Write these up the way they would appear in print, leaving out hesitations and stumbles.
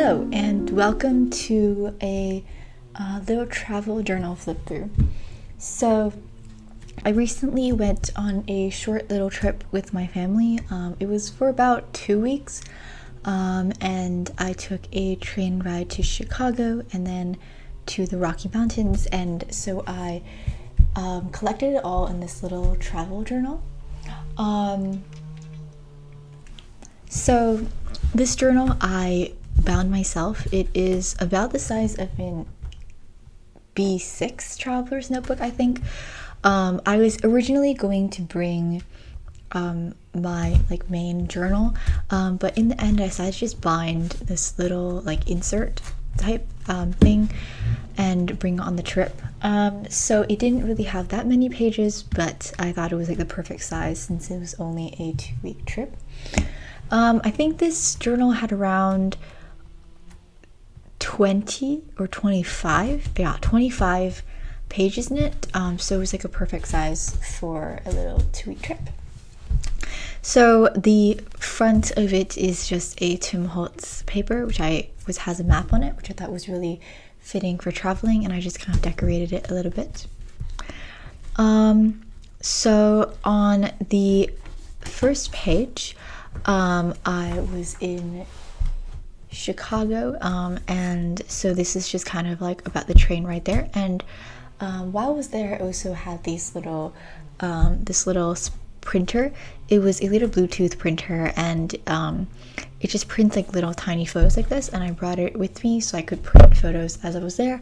Hello and welcome to a little travel journal flip through. So I recently went on a short little trip with my family. It was for about 2 weeks, and I took a train ride to Chicago and then to the Rocky Mountains, and so I collected it all in this little travel journal. So this journal I bound myself. It is about the size of an B6 traveler's notebook, I think. I was originally going to bring my main journal, but in the end I decided to just bind this little insert type thing and bring it on the trip. So it didn't really have that many pages, but I thought it was the perfect size since it was only a 2-week trip. I think this journal had around 20 or 25 pages in it, so it was a perfect size for a little 2-week trip. So the front of it is just a Tim Holtz paper, which has a map on it, which I thought was really fitting for traveling, and I just kind of decorated it a little bit. So on the first page, I was in Chicago, and so this is just kind of about the train right there. And while I was there, I also had this little printer. It was a little Bluetooth printer, and it just prints little tiny photos like this, and I brought it with me so I could print photos as I was there,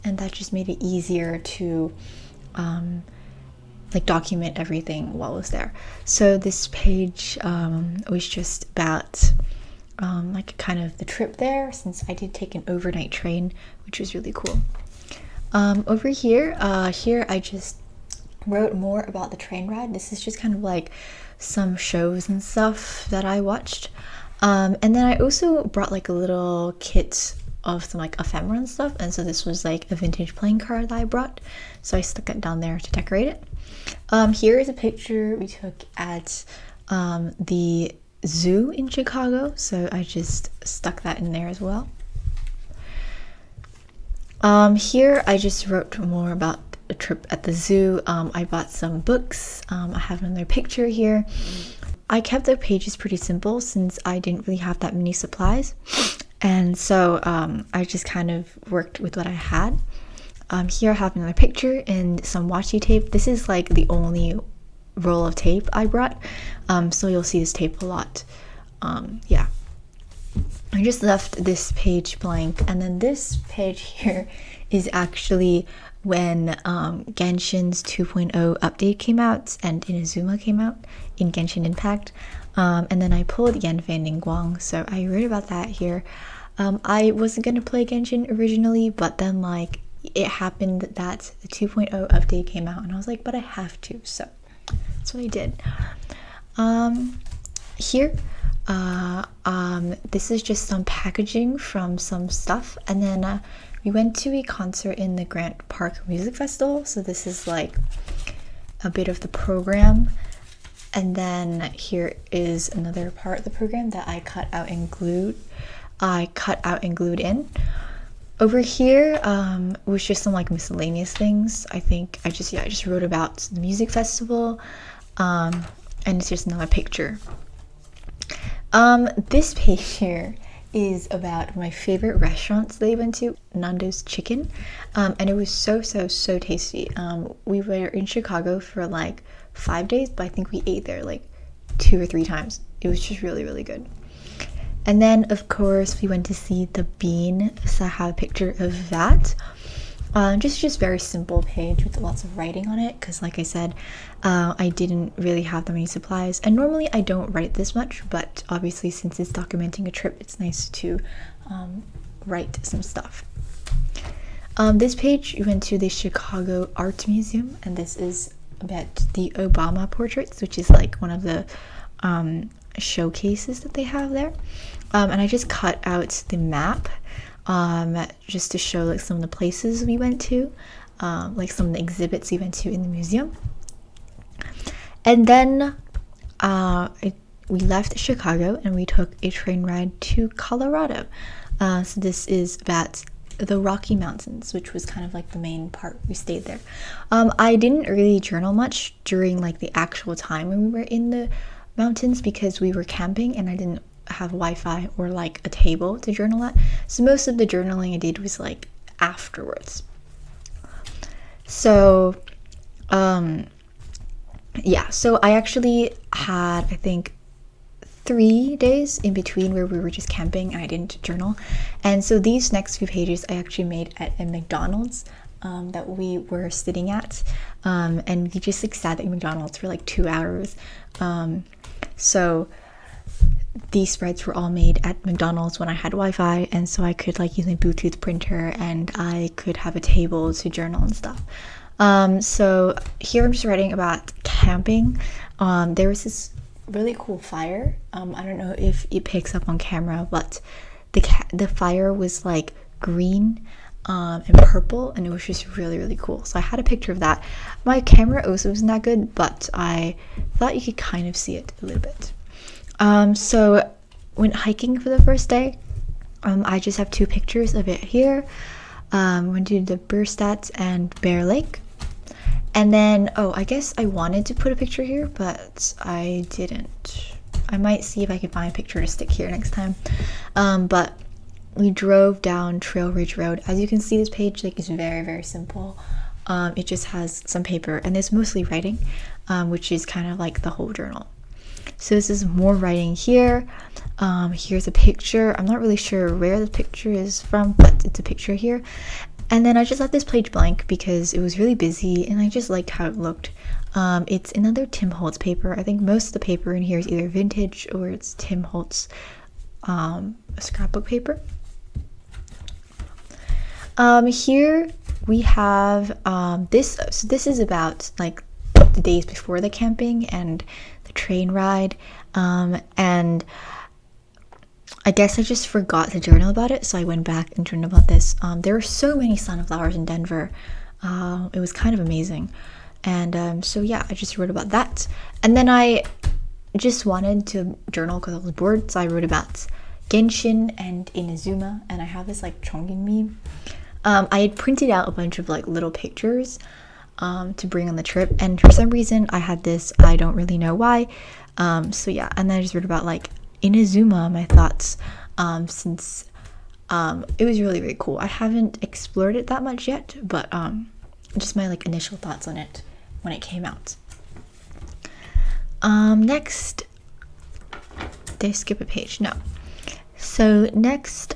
and that just made it easier to document everything while I was there. So this page was just about kind of the trip there, since I did take an overnight train, which was really cool. Over here I just wrote more about the train ride. This is just kind of some shows and stuff that I watched, and then I also brought a little kit of some ephemera and stuff, and so this was a vintage playing card that I brought, so I stuck it down there to decorate it. Here is a picture we took at the zoo in Chicago, so I just stuck that in there as well. Here I just wrote more about a trip at the zoo. I bought some books. I have another picture here. I kept the pages pretty simple since I didn't really have that many supplies, and so I just kind of worked with what I had. Here I have another picture and some washi tape. This is the only roll of tape I brought, so you'll see this tape a lot. Yeah, I just left this page blank, and then this page here is actually when Genshin's 2.0 update came out and Inazuma came out in Genshin Impact, and then I pulled Yan Fan Ningguang, so I wrote about that here. I wasn't going to play Genshin originally, but then it happened that the 2.0 update came out, and I was but I have to, so that's what I did. Here, this is just some packaging from some stuff, and then we went to a concert in the Grant Park Music Festival, so this is a bit of the program. And then here is another part of the program that I cut out and glued in. Over here was just some miscellaneous things. I think I just wrote about the music festival, and it's just another picture. This page here is about my favorite restaurants they went to, Nando's Chicken, and it was so tasty. We were in Chicago for 5 days, but I think we ate there 2 or 3 times. It was just really good. And then of course we went to see the Bean, so I have a picture of that. Just very simple page with lots of writing on it, because I said, I didn't really have that many supplies, and normally I don't write this much, but obviously since it's documenting a trip, it's nice to write some stuff. This page, we went to the Chicago Art Museum, and this is about the Obama portraits, which is one of the showcases that they have there. And I just cut out the map just to show some of the places we went to, some of the exhibits we went to in the museum. And then we left Chicago and we took a train ride to Colorado. So this is about the Rocky Mountains, which was kind of like the main part. We stayed there. I didn't really journal much during like the actual time when we were in the mountains because we were camping and I didn't have Wi-Fi or like a table to journal at. So most of the journaling I did was like afterwards. So yeah, so I actually had, I think, 3 days in between where we were just camping and I didn't journal. And so these next few pages I actually made at a McDonald's that we were sitting at, and we just like sat at McDonald's for like 2 hours. So these spreads were all made at McDonald's when I had Wi-Fi, and so I could like use my Bluetooth printer and I could have a table to journal and stuff. So here I'm just writing about camping. There was this really cool fire. I don't know if it picks up on camera, but the fire was like green and purple, and it was just really, really cool. So I had a picture of that. My camera also wasn't that good, but I thought you could kind of see it a little bit. So went hiking for the first day. I just have 2 pictures of it here. Went to the Bierstadt and Bear Lake. And then, I guess I wanted to put a picture here, but I didn't. I might see if I can find a picture to stick here next time. But we drove down Trail Ridge Road. As you can see, this page like is very, very simple. It just has some paper, and it's mostly writing, which is kind of like the whole journal. So this is more writing here. Here's a picture. I'm not really sure where the picture is from, but it's a picture here. And then I just left this page blank because it was really busy and I just liked how it looked. It's another Tim Holtz paper. I think most of the paper in here is either vintage or it's Tim Holtz scrapbook paper. Here we have this. So this is about like the days before the camping and the train ride. And I guess I just forgot to journal about it, so I went back and journaled about this. There were so many sunflowers in Denver. It was kind of amazing. And so yeah, I just wrote about that. And then I just wanted to journal because I was bored, so I wrote about Genshin and Inazuma, and I have this like Chongin meme. I had printed out a bunch of like little pictures to bring on the trip, and for some reason I had this. I don't really know why. So yeah, and then I just wrote about like Inazuma, my thoughts, since it was really, really cool. I haven't explored it that much yet, but just my like initial thoughts on it when it came out. Next, did I skip a page? No. So next,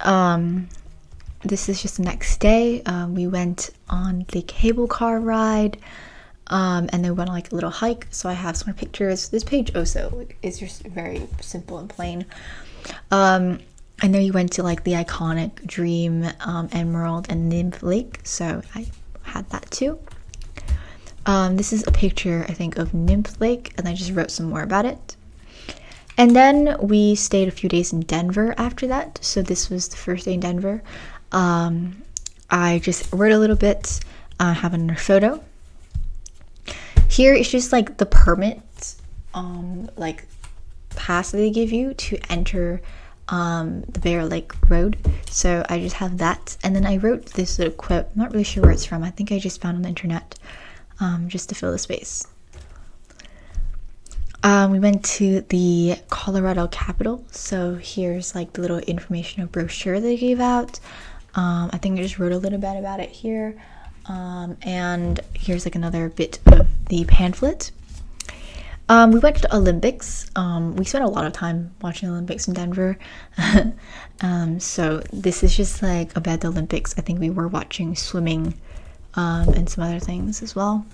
this is just the next day. We went on the cable car ride. And then went on like a little hike, so I have some more pictures. This page also is just very simple and plain. I know you went to like the iconic Dream, Emerald, and Nymph Lake, so I had that too. This is a picture, I think, of Nymph Lake, and I just wrote some more about it. And then we stayed a few days in Denver after that, so this was the first day in Denver. I just wrote a little bit. I have another photo. Here it's just like the permit, like pass that they give you to enter the Bear Lake Road. So I just have that, and then I wrote this little quote. I'm not really sure where it's from. I think I just found on the internet, just to fill the space. We went to the Colorado Capitol. So here's like the little informational brochure they gave out. I think I just wrote a little bit about it here. And here's like another bit of the pamphlet. We went to the Olympics. We spent a lot of time watching the Olympics in Denver. So this is just like about the Olympics. I think we were watching swimming and some other things as well.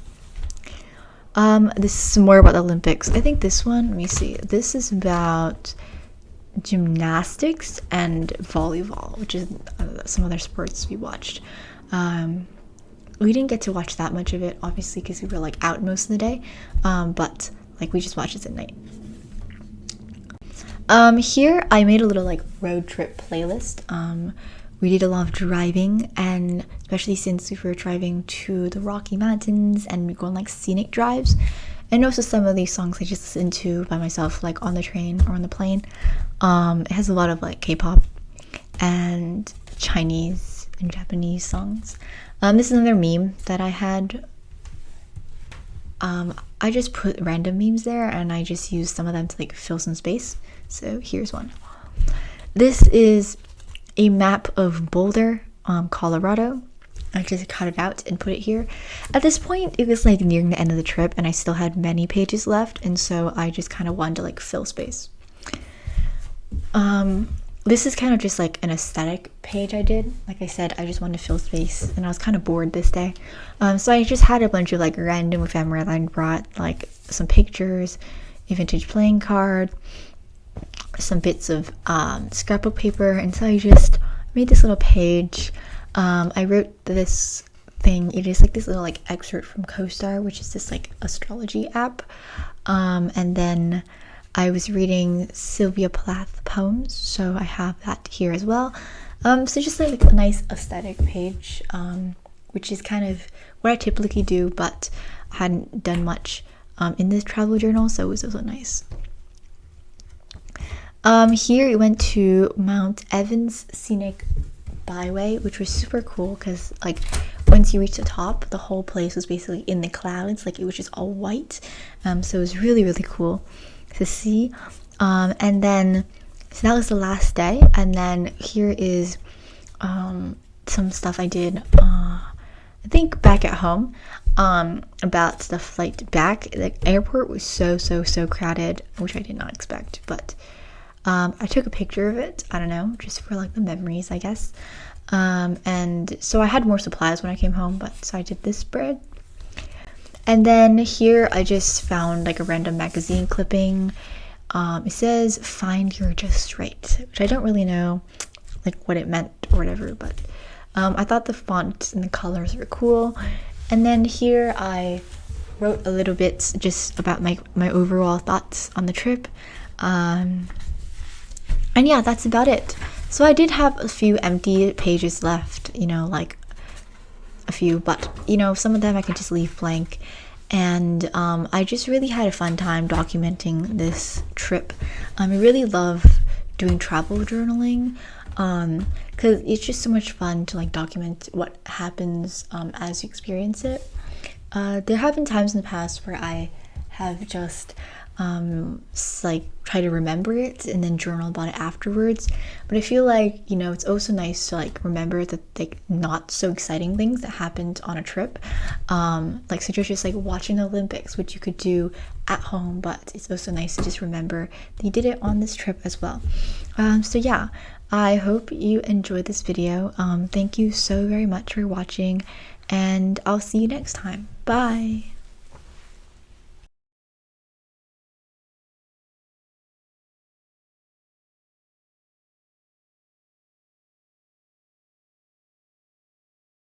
This is more about the Olympics. I think this one, let me see. This is about gymnastics and volleyball, which is some other sports we watched. We didn't get to watch that much of it, obviously, because we were like out most of the day, but like we just watched it at night. Here I made a little like road trip playlist. We did a lot of driving, and especially since we were driving to the Rocky Mountains and we go on like scenic drives, and also some of these songs I just listened to by myself, like on the train or on the plane. It has a lot of like K-pop, and Chinese and Japanese songs. This is another meme that I had. I just put random memes there and I just used some of them to like fill some space. So here's one. This is a map of Boulder, Colorado. I just cut it out and put it here. At this point, it was like nearing the end of the trip and I still had many pages left, and so I just kind of wanted to like fill space. This is kind of just like an aesthetic page I did. Like I said, I just wanted to fill space and I was kind of bored this day. So I just had a bunch of like random ephemera that I brought, like some pictures, a vintage playing card, some bits of scrapbook paper, and so I just made this little page. I wrote this thing. It is like this little like excerpt from CoStar, which is this like astrology app, and then I was reading Sylvia Plath poems, so I have that here as well. So just like a nice aesthetic page, which is kind of what I typically do, but I hadn't done much in this travel journal, so it was also nice. Here we went to Mount Evans Scenic Byway, which was super cool because like once you reach the top, the whole place was basically in the clouds, like it was just all white. So it was really, really cool to see. And then so that was the last day, and then here is some stuff I did I think back at home about the flight back. The airport was so crowded, which I did not expect, but I took a picture of it, I don't know, just for like the memories, I guess. And so I had more supplies when I came home, but so I did this spread. And then here I just found like a random magazine clipping. It says "Find Your Just Right," which I don't really know like what it meant or whatever, but I thought the font and the colors were cool. And then here I wrote a little bit just about my overall thoughts on the trip. And yeah, that's about it. So I did have a few empty pages left, you know, like a few, but you know, some of them I could just leave blank. And I just really had a fun time documenting this trip. I really love doing travel journaling because it's just so much fun to like document what happens as you experience it. There have been times in the past where I have just like try to remember it and then journal about it afterwards, but I feel like, you know, it's also nice to like remember the like not so exciting things that happened on a trip, like such as just like watching the Olympics, which you could do at home, but it's also nice to just remember that you did it on this trip as well. So yeah, I hope you enjoyed this video. Thank you so very much for watching, and I'll see you next time. Bye.